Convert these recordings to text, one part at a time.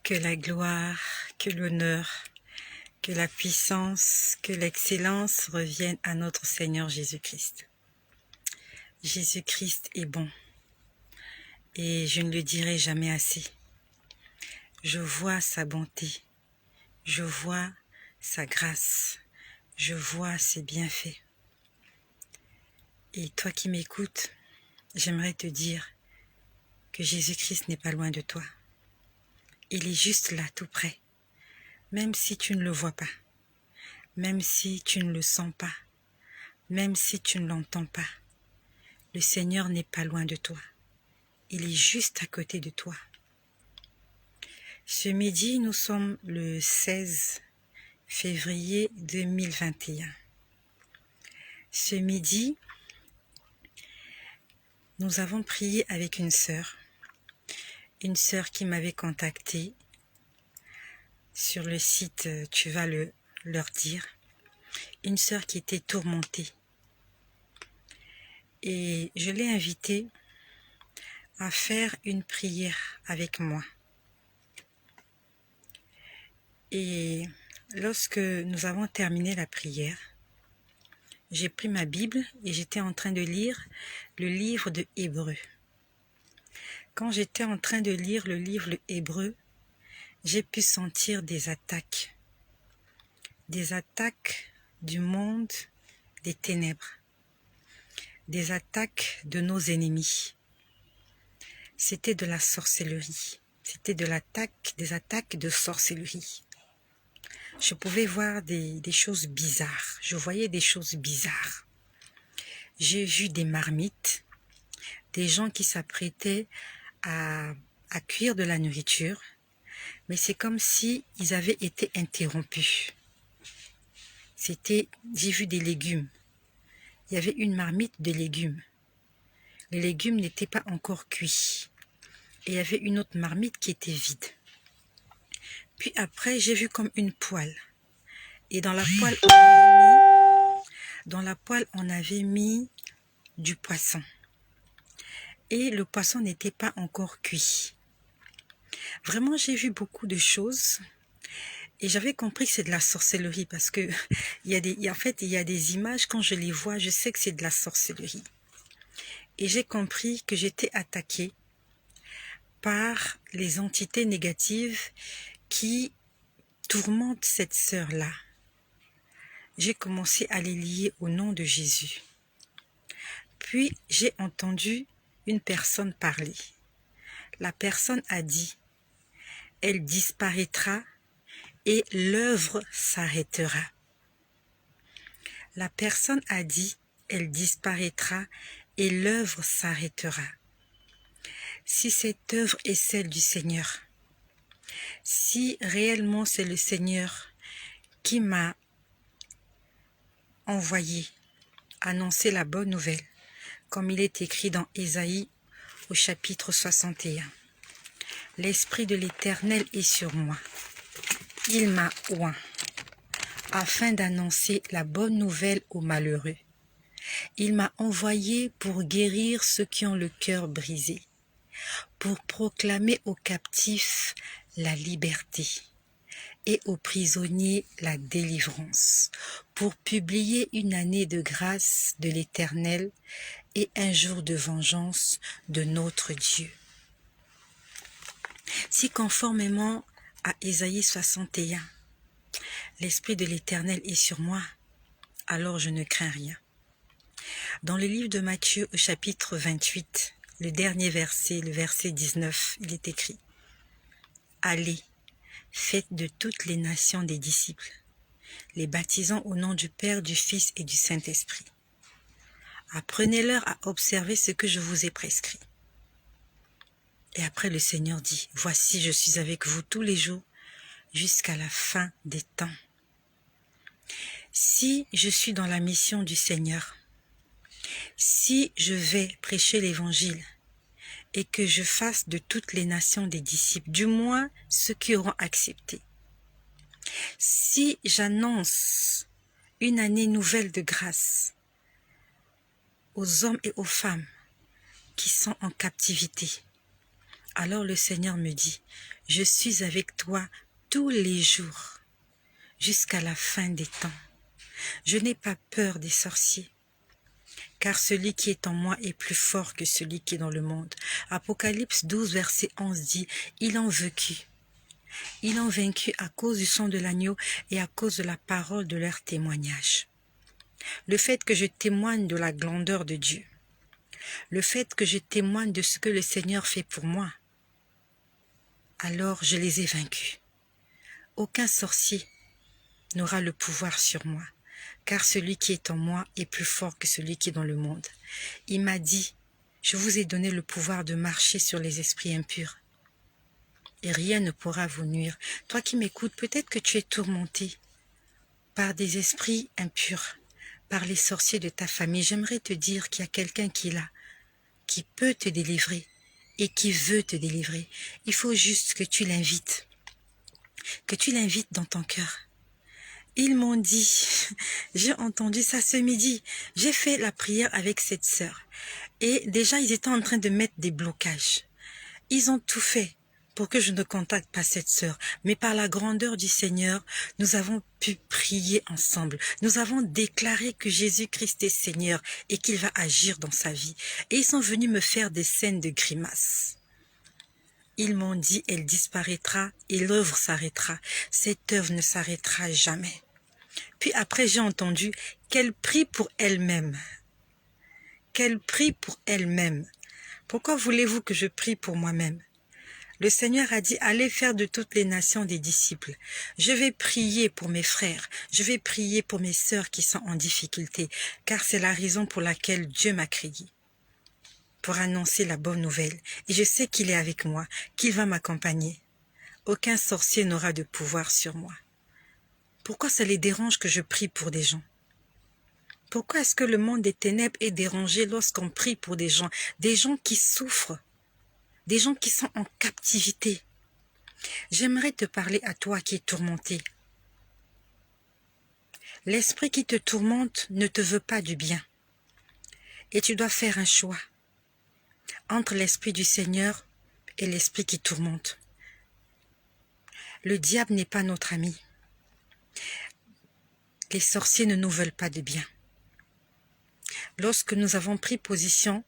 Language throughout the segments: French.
Que la gloire, que l'honneur, que la puissance, que l'excellence reviennent à notre Seigneur Jésus-Christ. Jésus-Christ est bon et je ne le dirai jamais assez. Je vois sa bonté, je vois sa grâce, je vois ses bienfaits. Et toi qui m'écoutes, j'aimerais te dire que Jésus-Christ n'est pas loin de toi. Il est juste là, tout près, même si tu ne le vois pas, même si tu ne le sens pas, même si tu ne l'entends pas. Le Seigneur n'est pas loin de toi. Il est juste à côté de toi. Ce midi, nous sommes le 16 février 2021. Ce midi, nous avons prié avec une sœur qui m'avait contactée sur le site, tu vas leur dire, une sœur qui était tourmentée. Et je l'ai invitée à faire une prière avec moi. Et lorsque nous avons terminé la prière, j'ai pris ma Bible et j'étais en train de lire le livre de Hébreux. Quand j'étais en train de lire le livre de Hébreux, j'ai pu sentir des attaques du monde des ténèbres, des attaques de nos ennemis. C'était de la sorcellerie, c'était des attaques de sorcellerie. Je pouvais voir des choses bizarres, je voyais des choses bizarres. J'ai vu des marmites, des gens qui s'apprêtaient à cuire de la nourriture, mais c'est comme si ils avaient été interrompus. J'ai vu des légumes. Il y avait une marmite de légumes. Les légumes n'étaient pas encore cuits. Et il y avait une autre marmite qui était vide. Puis après, j'ai vu comme une poêle. Et dans la poêle, on avait mis du poisson. Et le poisson n'était pas encore cuit. Vraiment, j'ai vu beaucoup de choses. Et j'avais compris que c'est de la sorcellerie parce que il y a des images, quand je les vois, je sais que c'est de la sorcellerie. Et j'ai compris que j'étais attaquée par les entités négatives qui tourmentent cette sœur-là. J'ai commencé à les lier au nom de Jésus. Puis j'ai entendu une personne parler. La personne a dit, elle disparaîtra et l'œuvre s'arrêtera. La personne a dit, elle disparaîtra et l'œuvre s'arrêtera. Si cette œuvre est celle du Seigneur, si réellement c'est le Seigneur qui m'a envoyé annoncer la bonne nouvelle, comme il est écrit dans Ésaïe au chapitre 61. L'Esprit de l'Éternel est sur moi. Il m'a oint afin d'annoncer la bonne nouvelle aux malheureux. Il m'a envoyé pour guérir ceux qui ont le cœur brisé, pour proclamer aux captifs la liberté et aux prisonniers la délivrance, pour publier une année de grâce de l'Éternel et un jour de vengeance de notre Dieu. Si conformément à Ésaïe 61, l'Esprit de l'Éternel est sur moi, alors je ne crains rien. Dans le livre de Matthieu au chapitre 28, le dernier verset, le verset 19, il est écrit « Allez, faites de toutes les nations des disciples, les baptisant au nom du Père, du Fils et du Saint-Esprit. Apprenez-leur à observer ce que je vous ai prescrit. » Et après le Seigneur dit « Voici, je suis avec vous tous les jours jusqu'à la fin des temps. » Si je suis dans la mission du Seigneur, si je vais prêcher l'évangile et que je fasse de toutes les nations des disciples, du moins ceux qui auront accepté, si j'annonce une année nouvelle de grâce aux hommes et aux femmes qui sont en captivité, Alors le Seigneur me dit, je suis avec toi tous les jours, jusqu'à la fin des temps. Je n'ai pas peur des sorciers, car celui qui est en moi est plus fort que celui qui est dans le monde. Apocalypse 12, verset 11 dit, ils ont vaincu. Ils ont vaincu à cause du sang de l'agneau et à cause de la parole de leur témoignage. Le fait que je témoigne de la grandeur de Dieu, le fait que je témoigne de ce que le Seigneur fait pour moi, alors je les ai vaincus. Aucun sorcier n'aura le pouvoir sur moi, car celui qui est en moi est plus fort que celui qui est dans le monde. Il m'a dit, je vous ai donné le pouvoir de marcher sur les esprits impurs, et rien ne pourra vous nuire. Toi qui m'écoutes, peut-être que tu es tourmenté par des esprits impurs, par les sorciers de ta famille. J'aimerais te dire qu'il y a quelqu'un qui est là, qui peut te délivrer et qui veut te délivrer. Il faut juste que tu l'invites dans ton cœur. Ils m'ont dit, j'ai entendu ça ce midi, j'ai fait la prière avec cette sœur. Et déjà, ils étaient en train de mettre des blocages. Ils ont tout fait pour que je ne contacte pas cette sœur. Mais par la grandeur du Seigneur, nous avons pu prier ensemble. Nous avons déclaré que Jésus-Christ est Seigneur et qu'il va agir dans sa vie. Et ils sont venus me faire des scènes de grimaces. Ils m'ont dit, elle disparaîtra et l'œuvre s'arrêtera. Cette œuvre ne s'arrêtera jamais. Puis après, j'ai entendu qu'elle prie pour elle-même. Qu'elle prie pour elle-même. Pourquoi voulez-vous que je prie pour moi-même? Le Seigneur a dit, allez faire de toutes les nations des disciples. Je vais prier pour mes frères. Je vais prier pour mes sœurs qui sont en difficulté, car c'est la raison pour laquelle Dieu m'a créé. Pour annoncer la bonne nouvelle. Et je sais qu'il est avec moi, qu'il va m'accompagner. Aucun sorcier n'aura de pouvoir sur moi. Pourquoi ça les dérange que je prie pour des gens? Pourquoi est-ce que le monde des ténèbres est dérangé lorsqu'on prie pour des gens qui souffrent, des gens qui sont en captivité? J'aimerais te parler à toi qui es tourmenté. L'esprit qui te tourmente ne te veut pas du bien. Et tu dois faire un choix entre l'esprit du Seigneur et l'esprit qui tourmente. Le diable n'est pas notre ami. Les sorciers ne nous veulent pas de bien. Lorsque nous avons pris position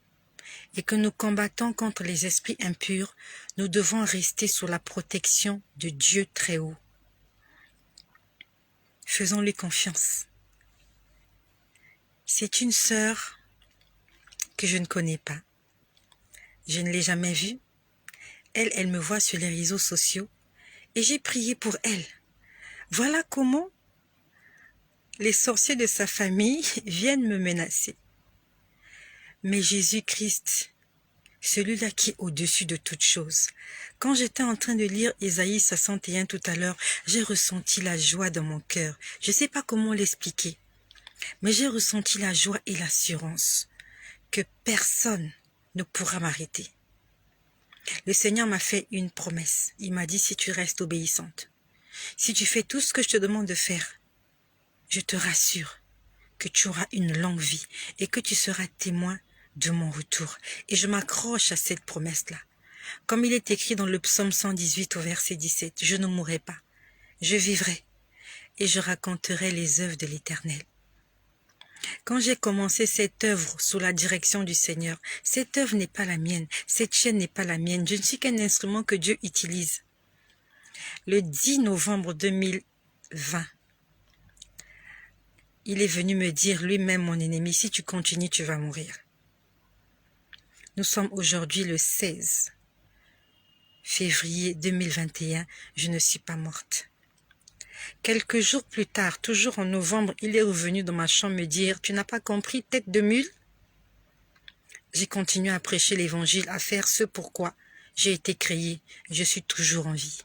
et que nous combattons contre les esprits impurs, nous devons rester sous la protection de Dieu très haut. Faisons-lui confiance. C'est une sœur que je ne connais pas. Je ne l'ai jamais vue. Elle me voit sur les réseaux sociaux et j'ai prié pour elle. Voilà comment les sorciers de sa famille viennent me menacer. Mais Jésus-Christ, celui-là qui est au-dessus de toutes choses. Quand j'étais en train de lire Ésaïe 61 tout à l'heure, j'ai ressenti la joie dans mon cœur. Je ne sais pas comment l'expliquer, mais j'ai ressenti la joie et l'assurance que personne ne pourra m'arrêter. Le Seigneur m'a fait une promesse. Il m'a dit, si tu restes obéissante, si tu fais tout ce que je te demande de faire, je te rassure que tu auras une longue vie et que tu seras témoin de mon retour. Et je m'accroche à cette promesse-là. Comme il est écrit dans le psaume 118 au verset 17, je ne mourrai pas, je vivrai et je raconterai les œuvres de l'Éternel. Quand j'ai commencé cette œuvre sous la direction du Seigneur, cette œuvre n'est pas la mienne, cette chaîne n'est pas la mienne, je ne suis qu'un instrument que Dieu utilise. Le 10 novembre 2020, il est venu me dire, lui-même mon ennemi, si tu continues, tu vas mourir. Nous sommes aujourd'hui le 16 février 2021, je ne suis pas morte. Quelques jours plus tard, toujours en novembre, il est revenu dans ma chambre me dire, tu n'as pas compris, tête de mule? J'ai continué à prêcher l'évangile, à faire ce pourquoi j'ai été créé, je suis toujours en vie.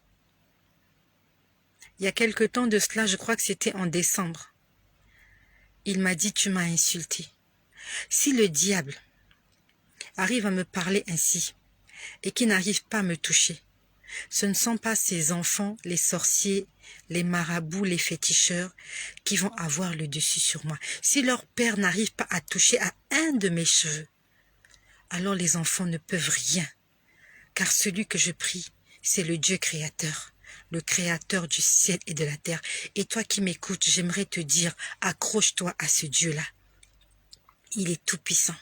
Il y a quelque temps de cela, je crois que c'était en décembre, il m'a dit, tu m'as insulté. Si le diable arrive à me parler ainsi et qu'il n'arrive pas à me toucher, ce ne sont pas ces enfants, les sorciers, les marabouts, les féticheurs qui vont avoir le dessus sur moi. Si leur père n'arrive pas à toucher à un de mes cheveux, alors les enfants ne peuvent rien car celui que je prie, c'est le Dieu créateur, le créateur du ciel et de la terre. Et toi qui m'écoutes, j'aimerais te dire, accroche-toi à ce Dieu-là. Il est tout-puissant.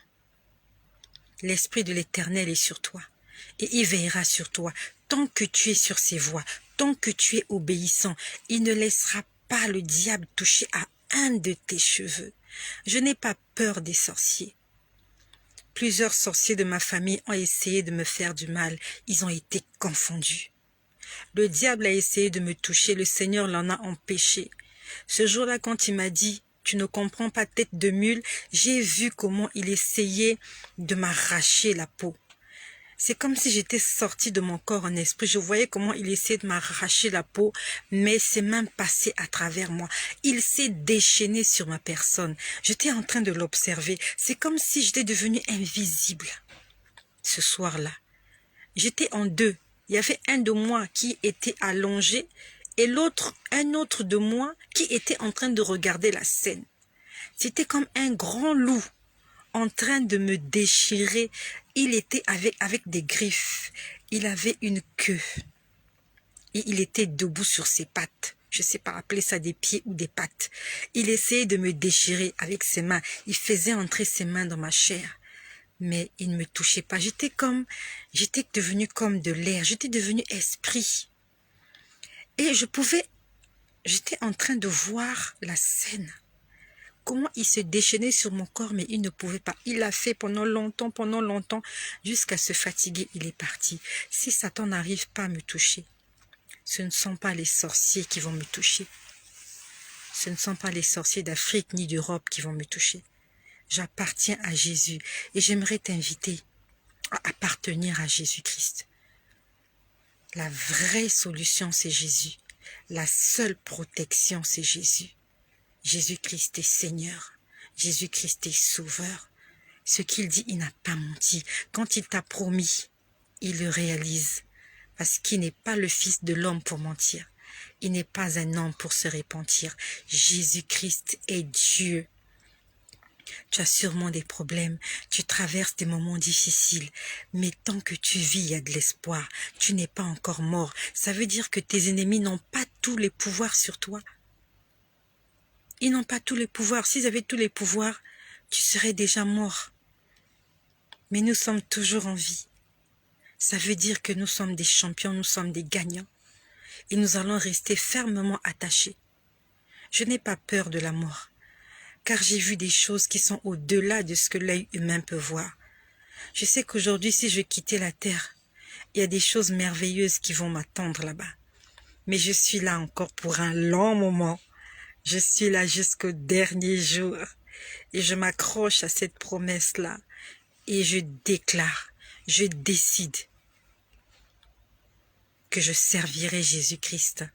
L'Esprit de l'Éternel est sur toi, et il veillera sur toi. Tant que tu es sur ses voies, tant que tu es obéissant, il ne laissera pas le diable toucher à un de tes cheveux. Je n'ai pas peur des sorciers. Plusieurs sorciers de ma famille ont essayé de me faire du mal. Ils ont été confondus. Le diable a essayé de me toucher. Le Seigneur l'en a empêché. Ce jour-là, quand il m'a dit « Tu ne comprends pas, tête de mule », j'ai vu comment il essayait de m'arracher la peau. C'est comme si j'étais sortie de mon corps en esprit. Je voyais comment il essayait de m'arracher la peau, mais ses mains passaient à travers moi. Il s'est déchaîné sur ma personne. J'étais en train de l'observer. C'est comme si j'étais devenue invisible. Ce soir-là, j'étais en deux. Il y avait un de moi qui était allongé et un autre de moi qui était en train de regarder la scène. C'était comme un grand loup en train de me déchirer. Il était avec des griffes. Il avait une queue. Et il était debout sur ses pattes. Je ne sais pas appeler ça des pieds ou des pattes. Il essayait de me déchirer avec ses mains. Il faisait entrer ses mains dans ma chair. Mais il ne me touchait pas. J'étais devenue comme de l'air. J'étais devenue esprit. Et j'étais en train de voir la scène. Comment il se déchaînait sur mon corps, mais il ne pouvait pas. Il l'a fait pendant longtemps, jusqu'à se fatiguer, il est parti. Si Satan n'arrive pas à me toucher, ce ne sont pas les sorciers qui vont me toucher. Ce ne sont pas les sorciers d'Afrique ni d'Europe qui vont me toucher. J'appartiens à Jésus et j'aimerais t'inviter à appartenir à Jésus-Christ. La vraie solution, c'est Jésus. La seule protection, c'est Jésus. Jésus-Christ est Seigneur. Jésus-Christ est Sauveur. Ce qu'il dit, il n'a pas menti. Quand il t'a promis, il le réalise. Parce qu'il n'est pas le Fils de l'homme pour mentir. Il n'est pas un homme pour se repentir. Jésus-Christ est Dieu. Tu as sûrement des problèmes, tu traverses des moments difficiles, mais tant que tu vis, il y a de l'espoir. Tu n'es pas encore mort. Ça veut dire que tes ennemis n'ont pas tous les pouvoirs sur toi. Ils n'ont pas tous les pouvoirs. S'ils avaient tous les pouvoirs, tu serais déjà mort. Mais nous sommes toujours en vie. Ça veut dire que nous sommes des champions, nous sommes des gagnants. Et nous allons rester fermement attachés. Je n'ai pas peur de la mort, car j'ai vu des choses qui sont au-delà de ce que l'œil humain peut voir. Je sais qu'aujourd'hui, si je quittais la terre, il y a des choses merveilleuses qui vont m'attendre là-bas. Mais je suis là encore pour un long moment. Je suis là jusqu'au dernier jour. Et je m'accroche à cette promesse-là. Et je déclare, je décide que je servirai Jésus-Christ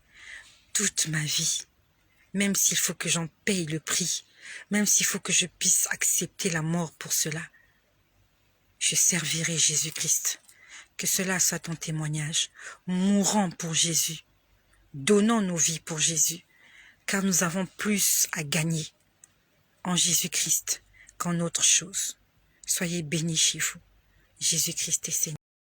toute ma vie. Même s'il faut que j'en paye le prix. Même s'il faut que je puisse accepter la mort pour cela. Je servirai Jésus-Christ. Que cela soit ton témoignage. Mourant pour Jésus. Donnons nos vies pour Jésus. Car nous avons plus à gagner en Jésus-Christ qu'en autre chose. Soyez bénis chez vous. Jésus-Christ est Seigneur.